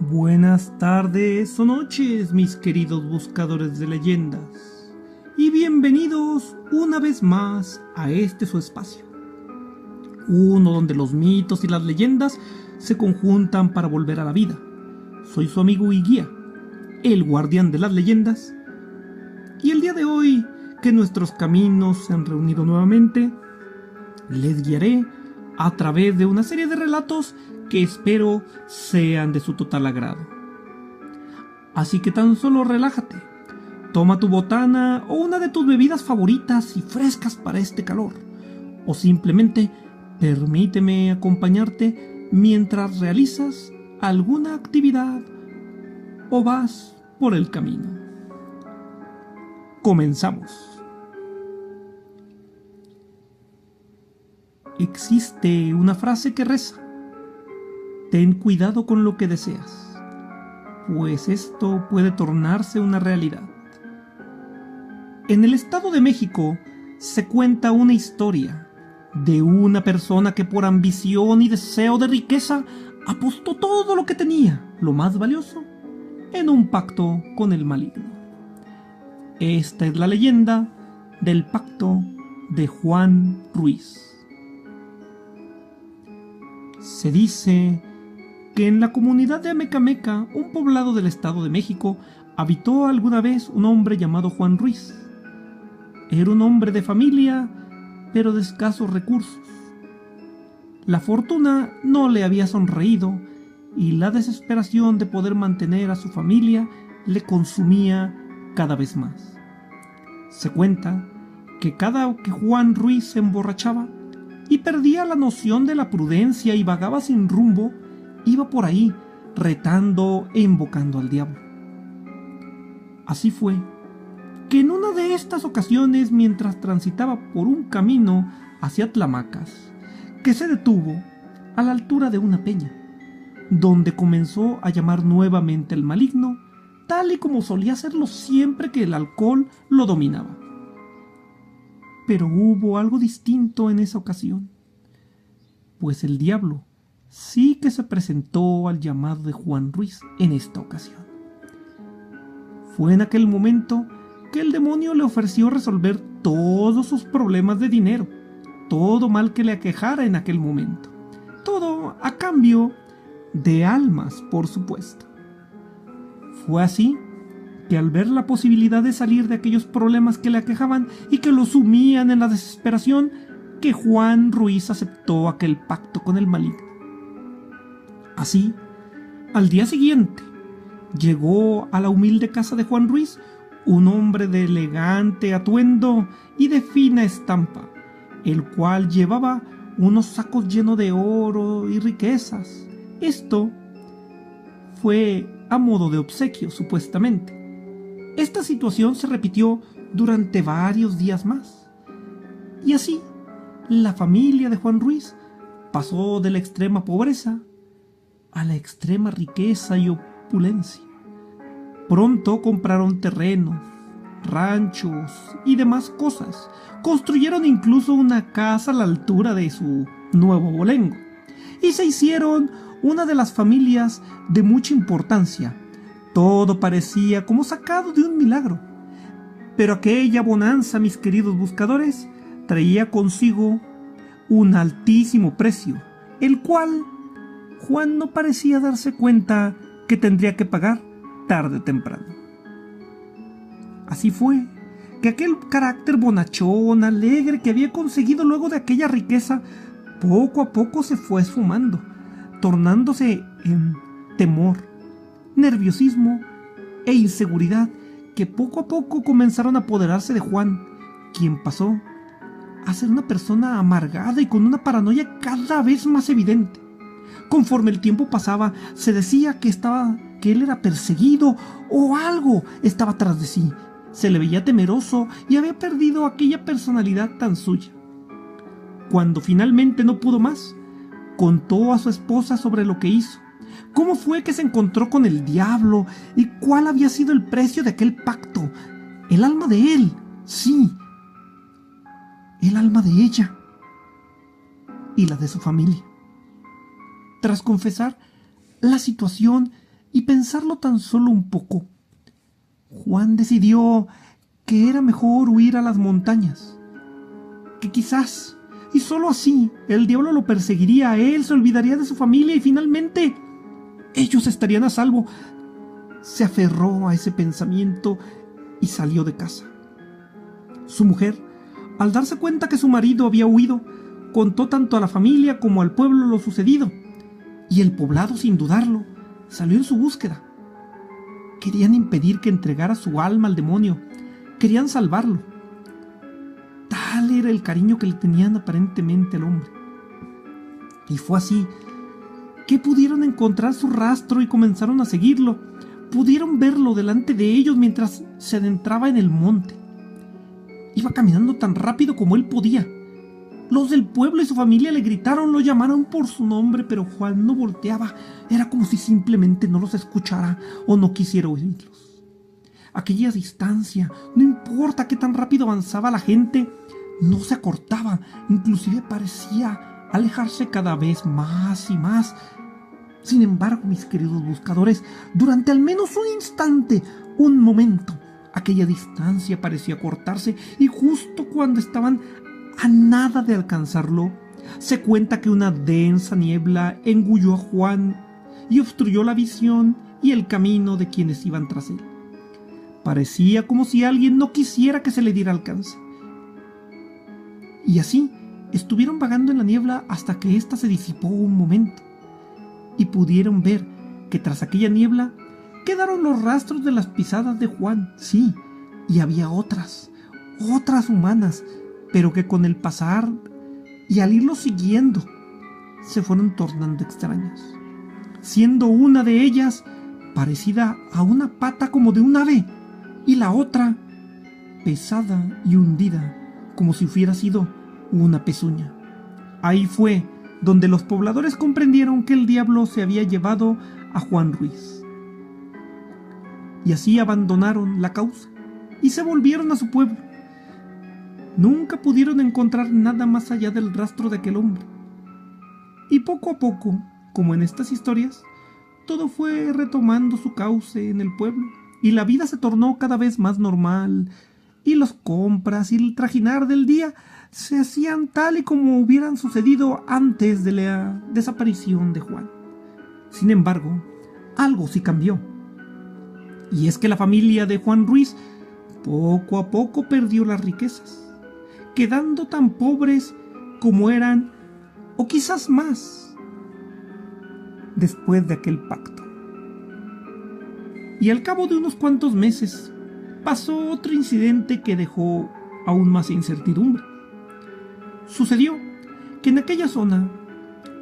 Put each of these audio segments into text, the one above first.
Buenas tardes o noches, mis queridos buscadores de leyendas, y bienvenidos una vez más a este su espacio, uno donde los mitos y las leyendas se conjuntan para volver a la vida. Soy su amigo y guía, el guardián de las leyendas, y el día de hoy, que nuestros caminos se han reunido nuevamente, les guiaré a través de una serie de relatos que espero sean de su total agrado. Así que tan solo relájate, toma tu botana o una de tus bebidas favoritas y frescas para este calor, o simplemente permíteme acompañarte mientras realizas alguna actividad o vas por el camino. Comenzamos. Existe una frase que reza: ten cuidado con lo que deseas, pues esto puede tornarse una realidad. En el Estado de México se cuenta una historia de una persona que por ambición y deseo de riqueza apostó todo lo que tenía, lo más valioso, en un pacto con el maligno. Esta es la leyenda del pacto de Juan Ruiz. Se dice que en la comunidad de Amecameca, un poblado del Estado de México, habitó alguna vez un hombre llamado Juan Ruiz. Era un hombre de familia, pero de escasos recursos. La fortuna no le había sonreído y la desesperación de poder mantener a su familia le consumía cada vez más. Se cuenta que cada que Juan Ruiz se emborrachaba y perdía la noción de la prudencia y vagaba sin rumbo, iba por ahí retando e invocando al diablo. Así fue que en una de estas ocasiones, mientras transitaba por un camino hacia Tlamacas, que se detuvo a la altura de una peña, donde comenzó a llamar nuevamente al maligno, tal y como solía hacerlo siempre que el alcohol lo dominaba. Pero hubo algo distinto en esa ocasión, pues el diablo sí que se presentó al llamado de Juan Ruiz en esta ocasión. Fue en aquel momento que el demonio le ofreció resolver todos sus problemas de dinero, todo mal que le aquejara en aquel momento, todo a cambio de almas, por supuesto. Fue así que al ver la posibilidad de salir de aquellos problemas que le aquejaban y que lo sumían en la desesperación, que Juan Ruiz aceptó aquel pacto con el maligno. Así, al día siguiente, llegó a la humilde casa de Juan Ruiz un hombre de elegante atuendo y de fina estampa, el cual llevaba unos sacos llenos de oro y riquezas. Esto fue a modo de obsequio, supuestamente. Esta situación se repitió durante varios días más. Y así, la familia de Juan Ruiz pasó de la extrema pobreza a la extrema riqueza y opulencia. Pronto compraron terrenos, ranchos y demás cosas. Construyeron incluso una casa a la altura de su nuevo abolengo. Y se hicieron una de las familias de mucha importancia. Todo parecía como sacado de un milagro. Pero aquella bonanza, mis queridos buscadores, traía consigo un altísimo precio, el cual Juan no parecía darse cuenta que tendría que pagar tarde o temprano. Así fue que aquel carácter bonachón, alegre que había conseguido luego de aquella riqueza, poco a poco se fue esfumando, tornándose en temor, nerviosismo e inseguridad que poco a poco comenzaron a apoderarse de Juan, quien pasó a ser una persona amargada y con una paranoia cada vez más evidente. Conforme el tiempo pasaba, se decía que él era perseguido o algo estaba tras de sí. Se le veía temeroso y había perdido aquella personalidad tan suya. Cuando finalmente no pudo más, contó a su esposa sobre lo que hizo, cómo fue que se encontró con el diablo y cuál había sido el precio de aquel pacto. El alma de él, sí, el alma de ella y la de su familia. Tras confesar la situación, y pensarlo tan solo un poco, Juan decidió que era mejor huir a las montañas, que quizás, y solo así, el diablo lo perseguiría a él, se olvidaría de su familia y finalmente ellos estarían a salvo. Se aferró a ese pensamiento y salió de casa. Su mujer, al darse cuenta que su marido había huido, contó tanto a la familia como al pueblo lo sucedido, y el poblado, sin dudarlo, salió en su búsqueda. Querían impedir que entregara su alma al demonio, querían salvarlo. Tal era el cariño que le tenían aparentemente al hombre. Y fue así que pudieron encontrar su rastro y comenzaron a seguirlo. Pudieron verlo delante de ellos mientras se adentraba en el monte. Iba caminando tan rápido como él podía. Los del pueblo y su familia le gritaron, lo llamaron por su nombre, pero Juan no volteaba. Era como si simplemente no los escuchara o no quisiera oírlos. Aquella distancia, no importa qué tan rápido avanzaba la gente, no se acortaba, inclusive parecía alejarse cada vez más y más. Sin embargo, mis queridos buscadores, durante al menos un instante, un momento, aquella distancia parecía cortarse y justo cuando estaban a nada de alcanzarlo, se cuenta que una densa niebla engulló a Juan y obstruyó la visión y el camino de quienes iban tras él. Parecía como si alguien no quisiera que se le diera alcance. Y así estuvieron vagando en la niebla hasta que ésta se disipó un momento, y pudieron ver que tras aquella niebla quedaron los rastros de las pisadas de Juan. Sí, y había otras humanas, pero que con el pasar y al irlo siguiendo se fueron tornando extrañas, siendo una de ellas parecida a una pata como de un ave y la otra pesada y hundida como si hubiera sido una pezuña. Ahí fue donde los pobladores comprendieron que el diablo se había llevado a Juan Ruiz. Y así abandonaron la causa y se volvieron a su pueblo. Nunca pudieron encontrar nada más allá del rastro de aquel hombre. Y poco a poco, como en estas historias, todo fue retomando su cauce en el pueblo, y la vida se tornó cada vez más normal, y las compras y el trajinar del día se hacían tal y como hubieran sucedido antes de la desaparición de Juan. Sin embargo, algo sí cambió. Y es que la familia de Juan Ruiz poco a poco perdió las riquezas, quedando tan pobres como eran, o quizás más, después de aquel pacto. Y al cabo de unos cuantos meses, pasó otro incidente que dejó aún más incertidumbre. Sucedió que en aquella zona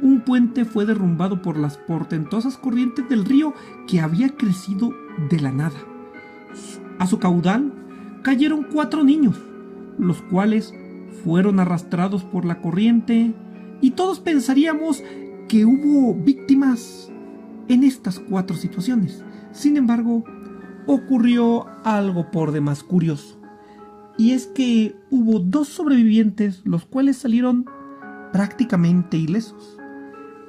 un puente fue derrumbado por las portentosas corrientes del río que había crecido de la nada. A su caudal cayeron 4 niños, los cuales fueron arrastrados por la corriente, y todos pensaríamos que hubo víctimas en estas 4 situaciones. Sin embargo, ocurrió algo por demás curioso, y es que hubo 2 sobrevivientes, los cuales salieron prácticamente ilesos,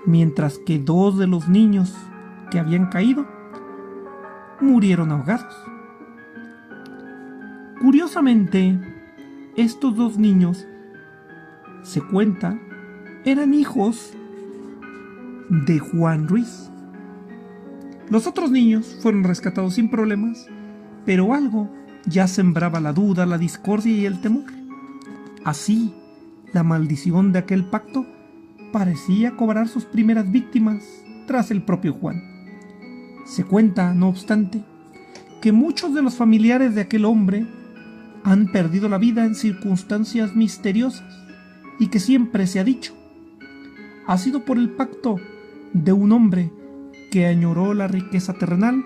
mientras que 2 de los niños que habían caído murieron ahogados. Curiosamente, estos 2 niños, se cuenta, eran hijos de Juan Ruiz. Los otros niños fueron rescatados sin problemas, pero algo ya sembraba la duda, la discordia y el temor. Así, la maldición de aquel pacto parecía cobrar sus primeras víctimas tras el propio Juan. Se cuenta, no obstante, que muchos de los familiares de aquel hombre han perdido la vida en circunstancias misteriosas, y que siempre se ha dicho ha sido por el pacto de un hombre que añoró la riqueza terrenal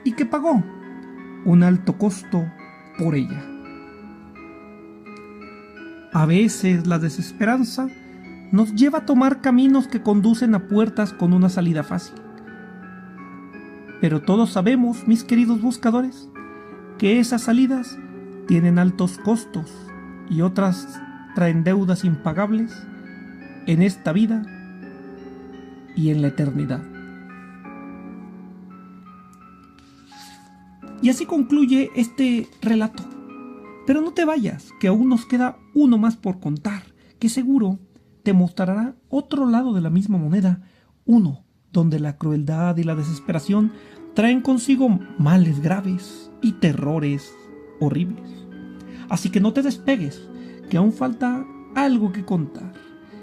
y que pagó un alto costo por ella. A veces la desesperanza nos lleva a tomar caminos que conducen a puertas con una salida fácil. Pero todos sabemos, mis queridos buscadores, que esas salidas tienen altos costos y otras traen deudas impagables en esta vida y en la eternidad. Y así concluye este relato. Pero no te vayas, que aún nos queda uno más por contar, que seguro te mostrará otro lado de la misma moneda, uno donde la crueldad y la desesperación traen consigo males graves y terrores horribles. Así que no te despegues, que aún falta algo que contar.